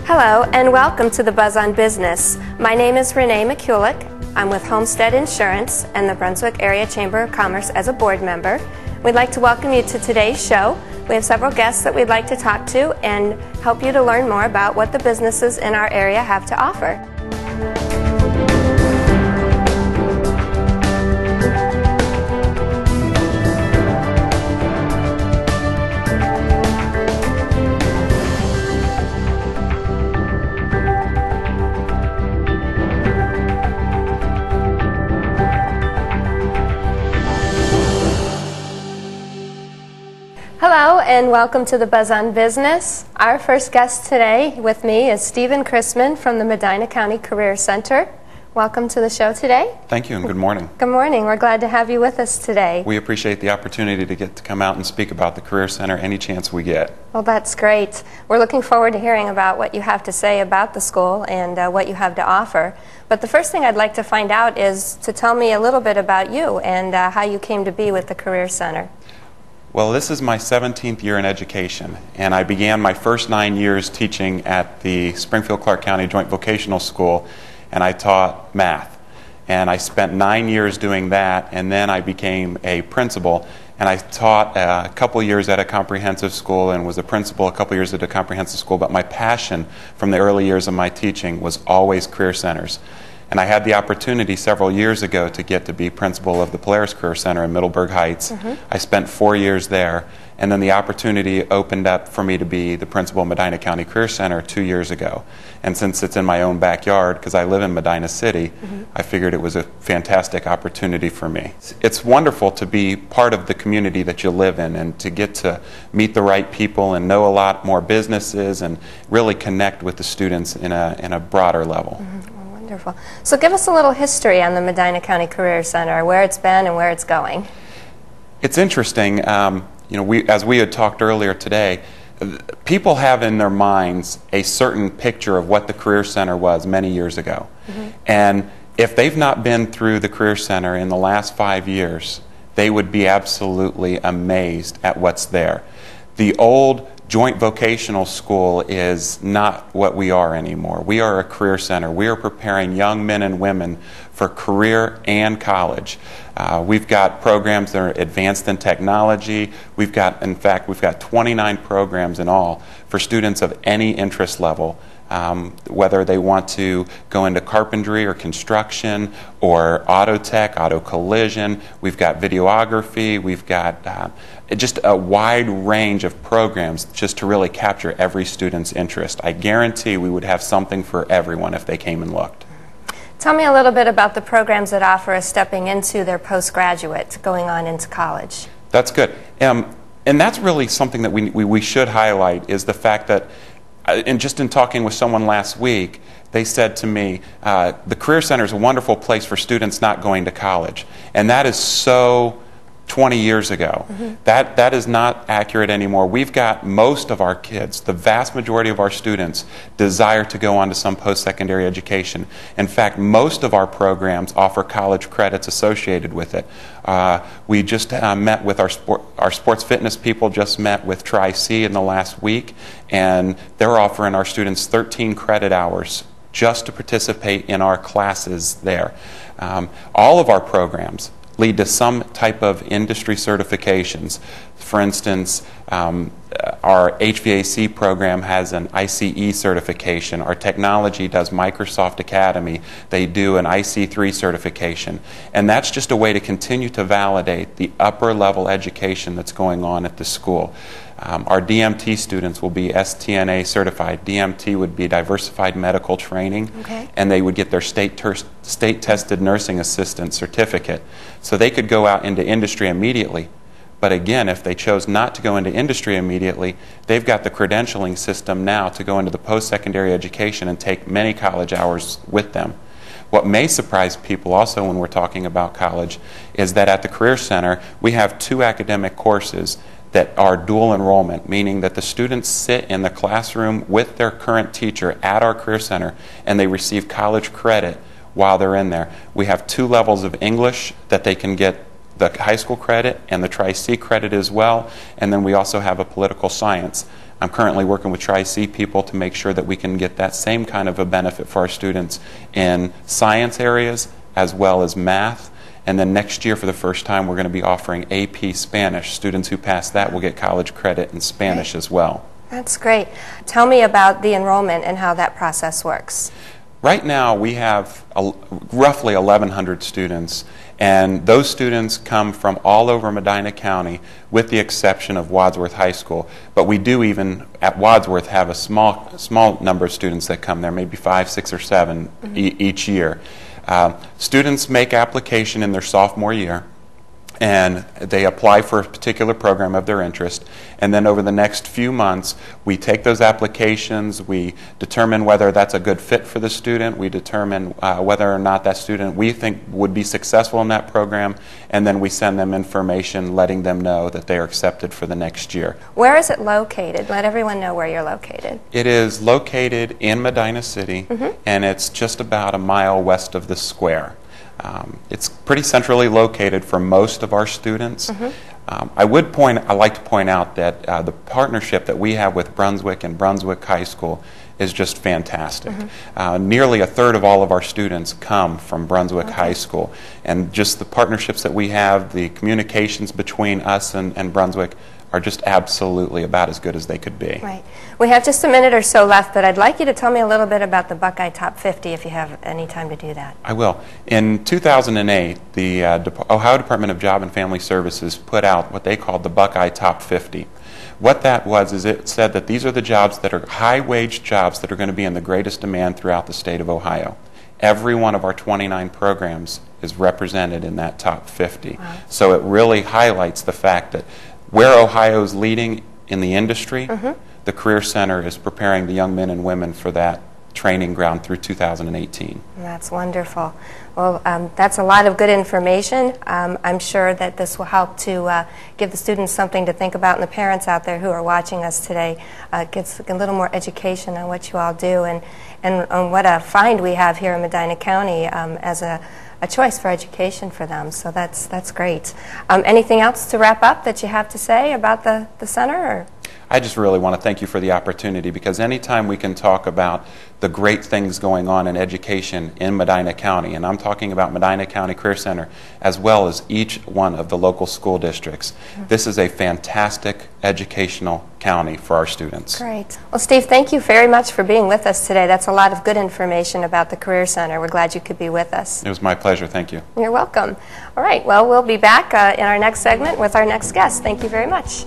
Hello and welcome to the Buzz on Business. My name is Renee Mikulec. I'm with Homestead Insurance and the Brunswick Area Chamber of Commerce as a board member. We'd like to welcome you to today's show. We have several guests that we'd like to talk to and help you to learn more about what the businesses in our area have to offer. Hello and welcome to the Buzz on Business. Our first guest today with me is Stephen Kisman from the Medina County Career Center. Welcome to the show today. Thank you and good morning. Good morning. We're glad to have you with us today. We appreciate the opportunity to get to come out and speak about the Career Center any chance we get. Well, that's great. We're looking forward to hearing about what you have to say about the school and what you have to offer. But the first thing I'd like to find out is to tell me a little bit about you and how you came to be with the Career Center. Well, this is my 17th year in education, and I began my first 9 years teaching at the Springfield-Clark County Joint Vocational School, and I taught math. And I spent 9 years doing that, and then I became a principal, and I taught a couple years at a comprehensive school and was a principal a couple years at a comprehensive school, but my passion from the early years of my teaching was always career centers. And I had the opportunity several years ago to get to be principal of the Polaris Career Center in Middleburg Heights. I spent 4 years there, and then the opportunity opened up for me to be the principal of Medina County Career Center 2 years ago. And since it's in my own backyard, because I live in Medina City, I figured it was a fantastic opportunity for me. It's wonderful to be part of the community that you live in and to get to meet the right people and know a lot more businesses and really connect with the students in a broader level. Wonderful. So give us a little history on the Medina County Career Center, where it's been and where it's going. It's interesting. As we had talked earlier today, people have in their minds a certain picture of what the Career Center was many years ago. And if they've not been through the Career Center in the last 5 years, they would be absolutely amazed at what's there. The old Joint Vocational School is not what we are anymore. We are a career center. We are preparing young men and women for career and college. We've got programs that are advanced in technology. In fact, we've got 29 programs in all for students of any interest level. Whether they want to go into carpentry or construction or auto tech, auto collision, we've got videography, we've got just a wide range of programs just to really capture every student's interest. I guarantee we would have something for everyone if they came and looked. Tell me a little bit about the programs that offer us stepping into their postgraduate, going on into college. That's good. And that's really something that we should highlight is the fact that and just in talking with someone last week, they said to me, the Career Center is a wonderful place for students not going to college. And that is so 20 years ago. That is not accurate anymore. We've got most of our kids, the vast majority of our students, desire to go on to some post-secondary education. In fact, most of our programs offer college credits associated with it. We just met with our sports fitness people, just met with Tri-C in the last week, and they're offering our students 13 credit hours just to participate in our classes there. All of our programs lead to some type of industry certifications. For instance, our HVAC program has an ICE certification. Our technology does Microsoft Academy. They do an IC3 certification. And that's just a way to continue to validate the upper level education that's going on at the school. Our DMT students will be STNA certified. DMT would be Diversified Medical Training, and they would get their state-tested nursing assistant certificate. So they could go out into industry immediately. But again, if they chose not to go into industry immediately, they've got the credentialing system now to go into the post-secondary education and take many college hours with them. What may surprise people also when we're talking about college is that at the Career Center, we have 2 academic courses that are dual enrollment, meaning that the students sit in the classroom with their current teacher at our Career Center and they receive college credit while they're in there. We have 2 levels of English that they can get the high school credit and the Tri-C credit as well, and then we also have a political science I'm currently working with Tri-C people to make sure that we can get that same kind of a benefit for our students in science areas as well as math. And then next year, for the first time, we're going to be offering AP Spanish. Students who pass that will get college credit in Spanish as well. That's great. Tell me about the enrollment and how that process works. Right now, we have roughly 1,100 students, and those students come from all over Medina County, with the exception of Wadsworth High School. But we do even, at Wadsworth, have a small number of students that come there, maybe 5, 6, or 7 each year. Students make application in their sophomore year, and they apply for a particular program of their interest, and then over the next few months we take those applications, we determine whether that's a good fit for the student, we determine whether or not that student we think would be successful in that program, and then we send them information letting them know that they are accepted for the next year. Where is it located? Let everyone know where you're located. It is located in Medina City, and it's just about a mile west of the square. It's pretty centrally located for most of our students. I like to point out that the partnership that we have with Brunswick and Brunswick High School is just fantastic. Nearly a third of all of our students come from Brunswick High School, and just the partnerships that we have, the communications between us and Brunswick are just absolutely about as good as they could be. Right. We have just a minute or so left, but I'd like you to tell me a little bit about the Buckeye Top 50 if you have any time to do that. I will. In 2008, the Ohio Department of Job and Family Services put out what they called the Buckeye Top 50. What that was is it said that these are the jobs that are high-wage jobs that are going to be in the greatest demand throughout the state of Ohio. Every one of our 29 programs is represented in that top 50. Wow. So it really highlights the fact that where Ohio is leading in the industry, the Career Center is preparing the young men and women for that training ground through 2018. That's wonderful. Well, that's a lot of good information. I'm sure that this will help to give the students something to think about, and the parents out there who are watching us today gets a little more education on what you all do and on what a find we have here in Medina County as a choice for education for them. So that's great. Anything else to wrap up that you have to say about the center? Or? I just really want to thank you for the opportunity, because anytime we can talk about the great things going on in education in Medina County, and I'm talking about Medina County Career Center as well as each one of the local school districts, this is a fantastic educational county for our students. Great. Well, Steve, thank you very much for being with us today. That's a lot of good information about the Career Center. We're glad you could be with us. It was my pleasure. Thank you. You're welcome. All right. Well, we'll be back in our next segment with our next guest. Thank you very much.